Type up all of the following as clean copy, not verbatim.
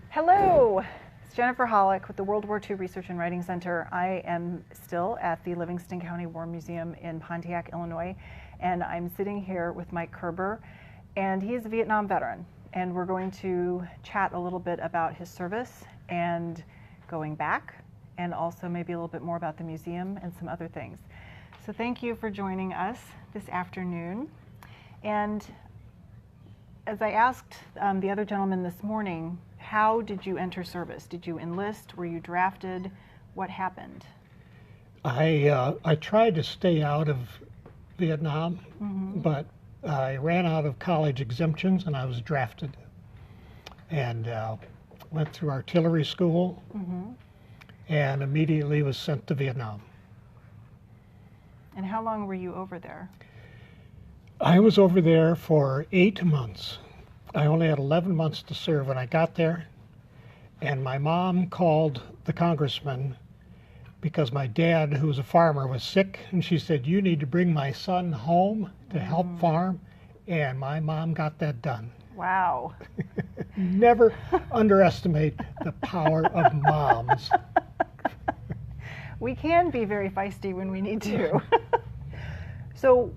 Hello, it's Jennifer Hollick with the World War II Research and Writing Center. I am still at the Livingston County War Museum in Pontiac, Illinois, and I'm sitting here with Mike Kerber, and he is a Vietnam veteran. And we're going to chat a little bit about his service and going back, and also maybe a little bit more about the museum and some other things. So thank you for joining us this afternoon. And as I asked the other gentleman this morning, how did you enter service? Did you enlist? Were you drafted? What happened? I tried to stay out of Vietnam, but I ran out of college exemptions and I was drafted. And went through artillery school and immediately was sent to Vietnam. And how long were you over there? I was over there for 8 months. I only had 11 months to serve when I got there, and my mom called the congressman because my dad, who was a farmer, was sick, and she said, "You need to bring my son home to help farm," and my mom got that done. Wow. Never underestimate the power of moms. We can be very feisty when we need to. So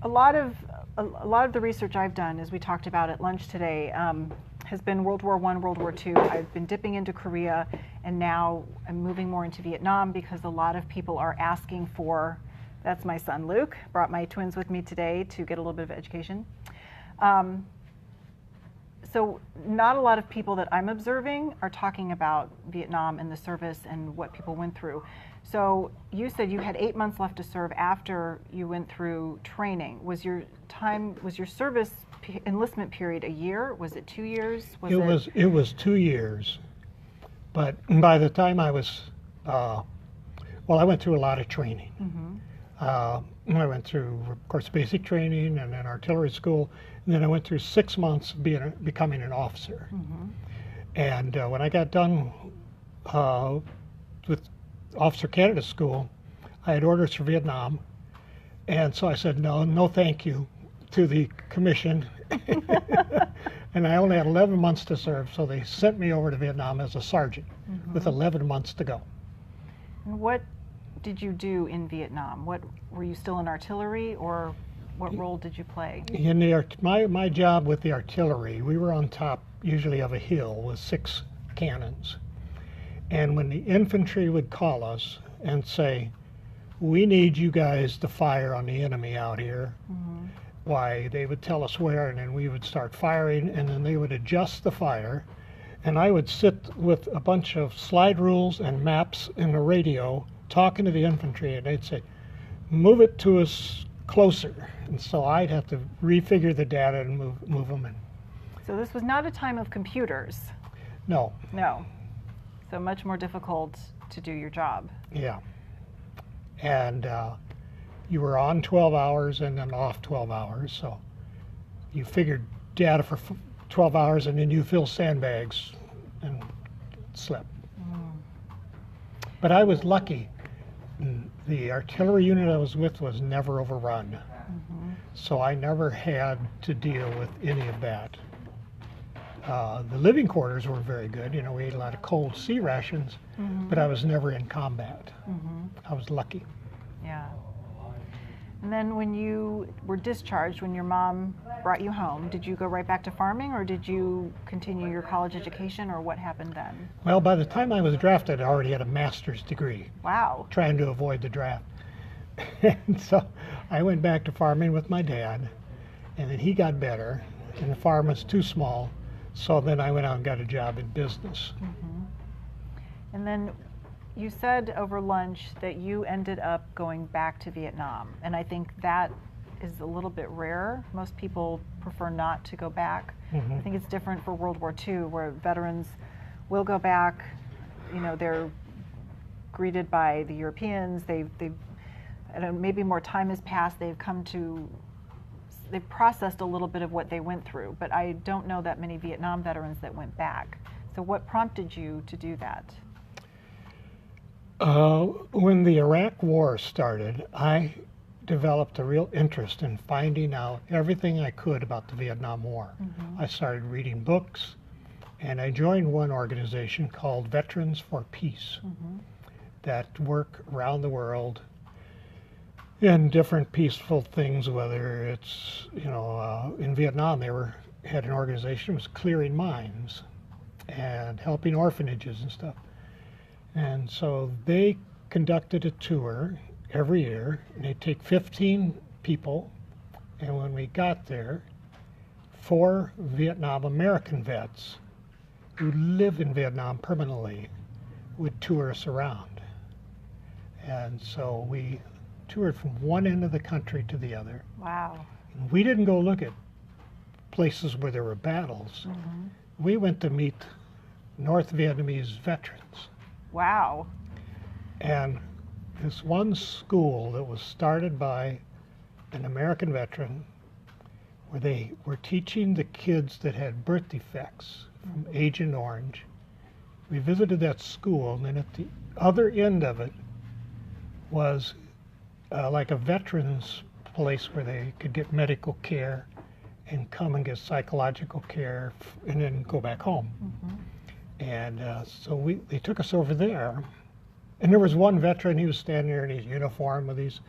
a lot of the research I've done, as we talked about at lunch today, has been World War I, World War II. I've been dipping into Korea, and now I'm moving more into Vietnam because a lot of people are asking for, that's my son Luke, brought my twins with me today to get a little bit of education. So not a lot of people that I'm observing are talking about Vietnam and the service and what people went through. So you said you had 8 months left to serve after you went through training. Was your service enlistment period a year? Was it 2 years? It was 2 years, but by the time I was, I went through a lot of training. I went through, of course, basic training and then artillery school, and then I went through 6 months becoming an officer. And when I got done with Officer Candidate School, I had orders for Vietnam, and so I said no thank you to the commission. And I only had 11 months to serve, so they sent me over to Vietnam as a sergeant with 11 months to go. And what did you do in Vietnam? Were you still in artillery, or what role did you play? In my job with the artillery, we were on top usually of a hill with 6 cannons. And when the infantry would call us and say, "We need you guys to fire on the enemy out here," why, they would tell us where, and then we would start firing, and then they would adjust the fire. And I would sit with a bunch of slide rules and maps and a radio talking to the infantry, and they'd say, "Move it to us closer." And so I'd have to refigure the data and move them in. So this was not a time of computers. No. No. So much more difficult to do your job. Yeah. And you were on 12 hours and then off 12 hours. So you figured data for 12 hours and then you fill sandbags and slept. But I was lucky. The artillery unit I was with was never overrun. So I never had to deal with any of that. The living quarters were very good. You know, we ate a lot of cold sea rations, but I was never in combat. I was lucky. Yeah. And then when you were discharged, when your mom brought you home, did you go right back to farming, or did you continue your college education, or what happened then? Well, by the time I was drafted, I already had a master's degree. Wow. Trying to avoid the draft. And so I went back to farming with my dad, and then he got better, and the farm was too small. So then I went out and got a job in business. And then you said over lunch that you ended up going back to Vietnam. And I think that is a little bit rare. Most people prefer not to go back. I think it's different for World War II, where veterans will go back. You know, they're greeted by the Europeans. They've I don't know, maybe more time has passed. They've processed a little bit of what they went through, but I don't know that many Vietnam veterans that went back. So what prompted you to do that? When the Iraq War started, I developed a real interest in finding out everything I could about the Vietnam War. I started reading books, And I joined one organization called Veterans for Peace that work around the world in different peaceful things, whether it's, in Vietnam had an organization that was clearing mines and helping orphanages and stuff. And so they conducted a tour every year, and they'd take 15 people, and when we got there, 4 Vietnam American vets who live in Vietnam permanently would tour us around. And so we toured from one end of the country to the other. Wow. And we didn't go look at places where there were battles. We went to meet North Vietnamese veterans. Wow. And this one school that was started by an American veteran, where they were teaching the kids that had birth defects from Agent Orange. We visited that school, and then at the other end of it was like a veterans place where they could get medical care and come and get psychological care and then go back home. And so they took us over there, and there was one veteran. He was standing there in his uniform with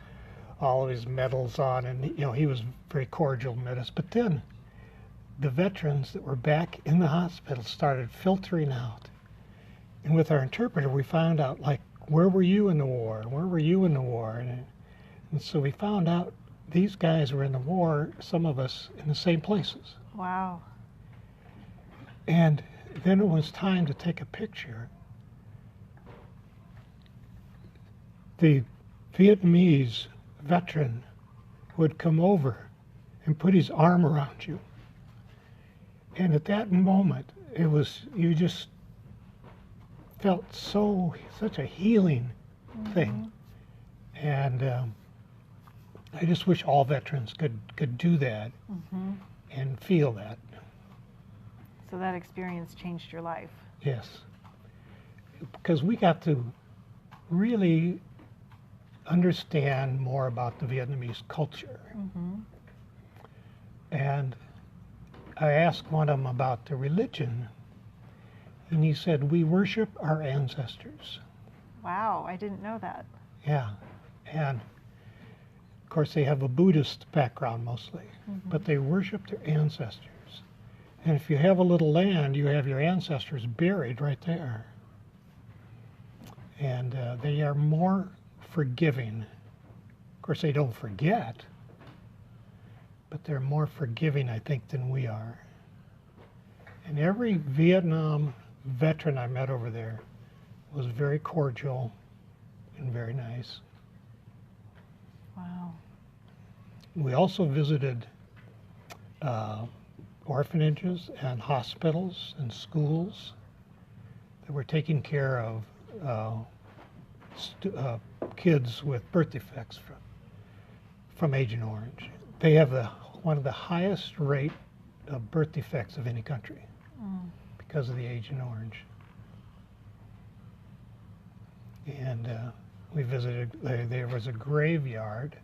all of his medals on, and he was very cordial with us. But then the veterans that were back in the hospital started filtering out, and with our interpreter we found out, like, where were you in the war? Where were you in the war? And so we found out these guys were in the war, some of us in the same places. Wow. And then it was time to take a picture. The Vietnamese veteran would come over and put his arm around you. And at that moment, you just felt such a healing thing. And I just wish all veterans could do that and feel that. So that experience changed your life. Yes. Because we got to really understand more about the Vietnamese culture. And I asked one of them about the religion, and he said, we worship our ancestors. Wow, I didn't know that. Yeah. And of course they have a Buddhist background mostly, but they worship their ancestors. And if you have a little land, you have your ancestors buried right there. And they are more forgiving. Of course, they don't forget, but they're more forgiving, I think, than we are. And every Vietnam veteran I met over there was very cordial and very nice. Wow. We also visited orphanages and hospitals and schools that were taking care of kids with birth defects from Agent Orange. They have one of the highest rate of birth defects of any country because of the Agent Orange. And we visited, there was a graveyard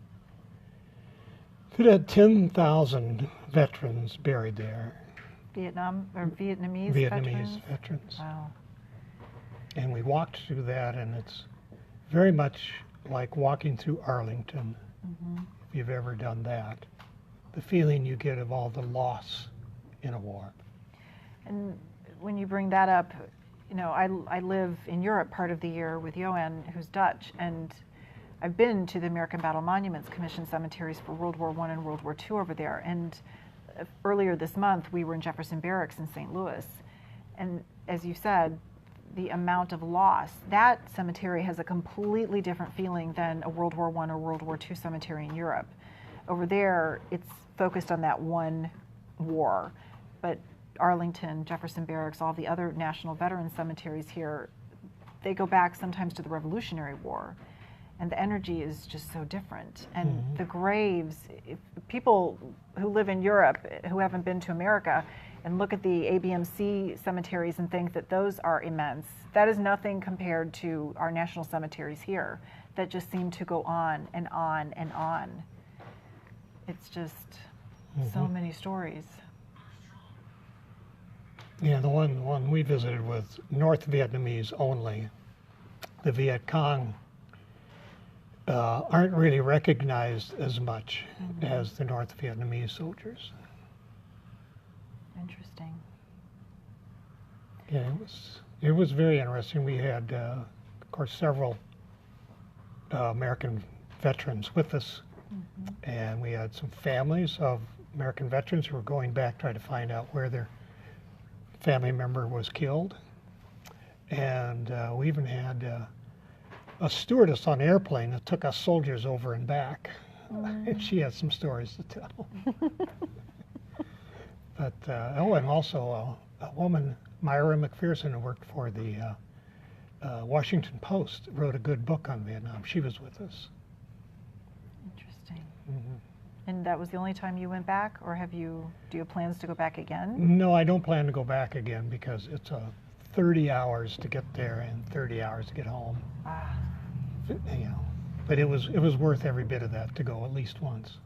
that had 10,000 veterans buried there. Vietnamese veterans. Wow. And we walked through that, and it's very much like walking through Arlington, if you've ever done that. The feeling you get of all the loss in a war. And when you bring that up, I live in Europe part of the year with Johan, who's Dutch, and I've been to the American Battle Monuments Commission cemeteries for World War I and World War II over there. And earlier this month, we were in Jefferson Barracks in St. Louis. And as you said, the amount of loss, that cemetery has a completely different feeling than a World War I or World War II cemetery in Europe. Over there, it's focused on that one war. But Arlington, Jefferson Barracks, all the other national veteran cemeteries here, they go back sometimes to the Revolutionary War. And the energy is just so different. And the graves, if people who live in Europe who haven't been to America and look at the ABMC cemeteries and think that those are immense, that is nothing compared to our national cemeteries here that just seem to go on and on and on. It's just so many stories. Yeah, the one we visited was North Vietnamese only. The Viet Cong aren't really recognized as much as the North Vietnamese soldiers. Interesting. Yeah, it was very interesting. We had, of course, several American veterans with us, and we had some families of American veterans who were going back trying to find out where their family member was killed. And we even had a stewardess on an airplane that took us soldiers over and back. She had some stories to tell. But, and also a woman, Myra McPherson, who worked for the Washington Post, wrote a good book on Vietnam. She was with us. Interesting. And that was the only time you went back, or do you have plans to go back again? No, I don't plan to go back again because it's 30 hours to get there and 30 hours to get home. Ah. You know, but it was worth every bit of that to go at least once.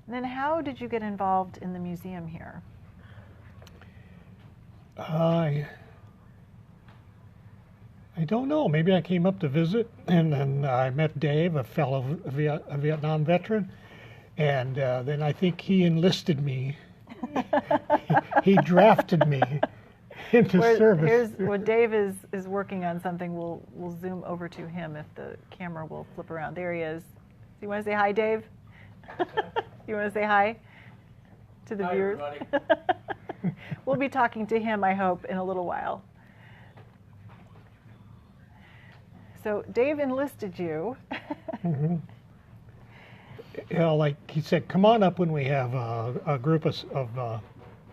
And then how did you get involved in the museum here? I don't know. Maybe I came up to visit, and then I met Dave, a fellow Vietnam veteran, and then I think he enlisted me. He drafted me into service. Dave is working on something. We'll zoom over to him if the camera will flip around. There he is. Do you want to say hi, Dave? You want to say hi to the viewers? Everybody. We'll be talking to him, I hope, in a little while. So Dave enlisted you. You know, like he said, come on up when we have a group of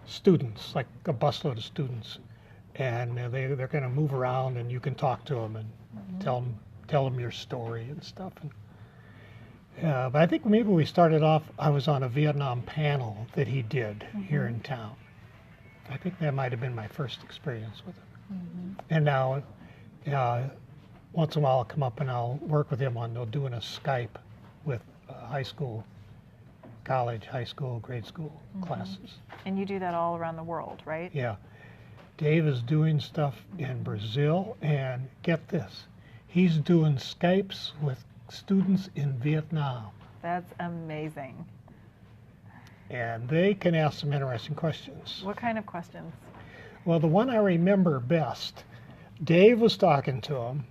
students, like a busload of students, and they're going to move around, and you can talk to them and tell them your story and stuff. But I think maybe we started off. I was on a Vietnam panel that he did here in town. I think that might have been my first experience with him. And now, once in a while, I'll come up and I'll work with him on doing a Skype with high school, college, high school, grade school classes. And you do that all around the world, right? Yeah. Dave is doing stuff in Brazil, and get this, he's doing Skypes with students in Vietnam. That's amazing. And they can ask some interesting questions. What kind of questions? Well, the one I remember best, Dave was talking to him,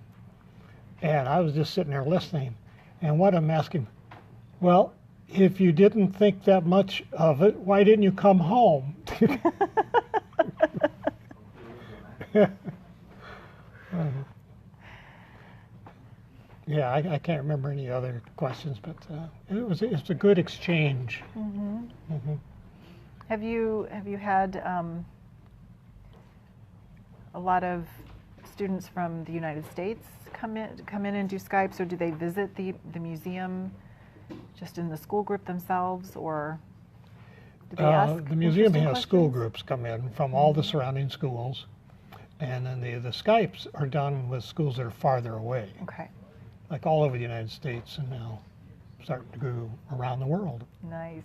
and I was just sitting there listening, and what I'm asking, well, if you didn't think that much of it, why didn't you come home? Yeah, I can't remember any other questions, but it's a good exchange. Have you had a lot of students from the United States come in and do Skypes, or do they visit the museum just in the school group themselves, or do they ask? The museum has questions? school groups come in from all the surrounding schools, and then the Skypes are done with schools that are farther away, Okay. like all over the United States, and now starting to go around the world. Nice.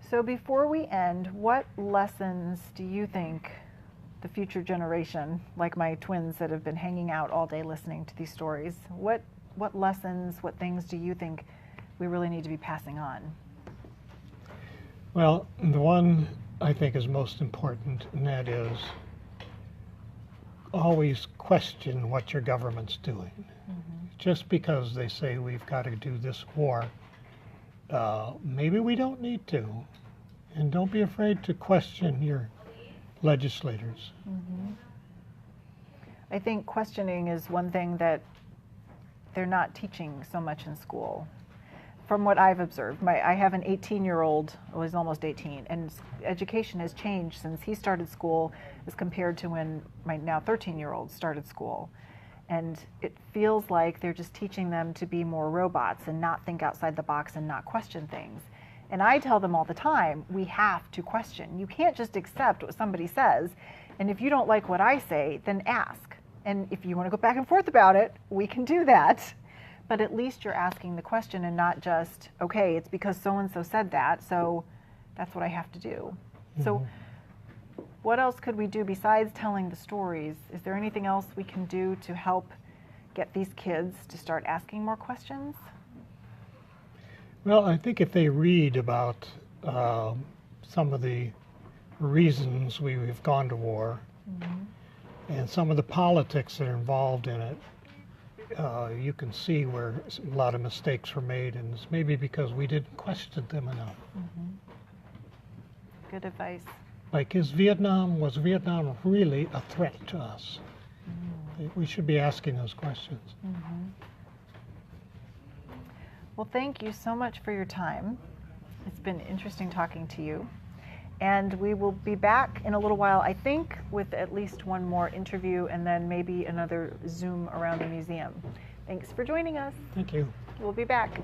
So before we end, what lessons do you think the future generation, like my twins that have been hanging out all day listening to these stories, what lessons, what things do you think we really need to be passing on? Well, the one I think is most important, and that is always question what your government's doing. Just because they say we've got to do this war, maybe we don't need to. And don't be afraid to question your legislators. I think questioning is one thing that they're not teaching so much in school. From what I've observed, I have an 18-year-old, well, he's almost 18, and education has changed since he started school as compared to when my now 13-year-old started school. And it feels like they're just teaching them to be more robots and not think outside the box and not question things. And I tell them all the time, we have to question. You can't just accept what somebody says. And if you don't like what I say, then ask. And if you want to go back and forth about it, we can do that. But at least you're asking the question and not just, okay, it's because so-and-so said that, so that's what I have to do. So what else could we do besides telling the stories? Is there anything else we can do to help get these kids to start asking more questions? Well, I think if they read about some of the reasons we've gone to war and some of the politics that are involved in it, you can see where a lot of mistakes were made, and it's maybe because we didn't question them enough. Good advice. Like, was Vietnam really a threat to us? We should be asking those questions. Well, thank you so much for your time. It's been interesting talking to you. And we will be back in a little while, I think, with at least one more interview and then maybe another Zoom around the museum. Thanks for joining us. Thank you. We'll be back.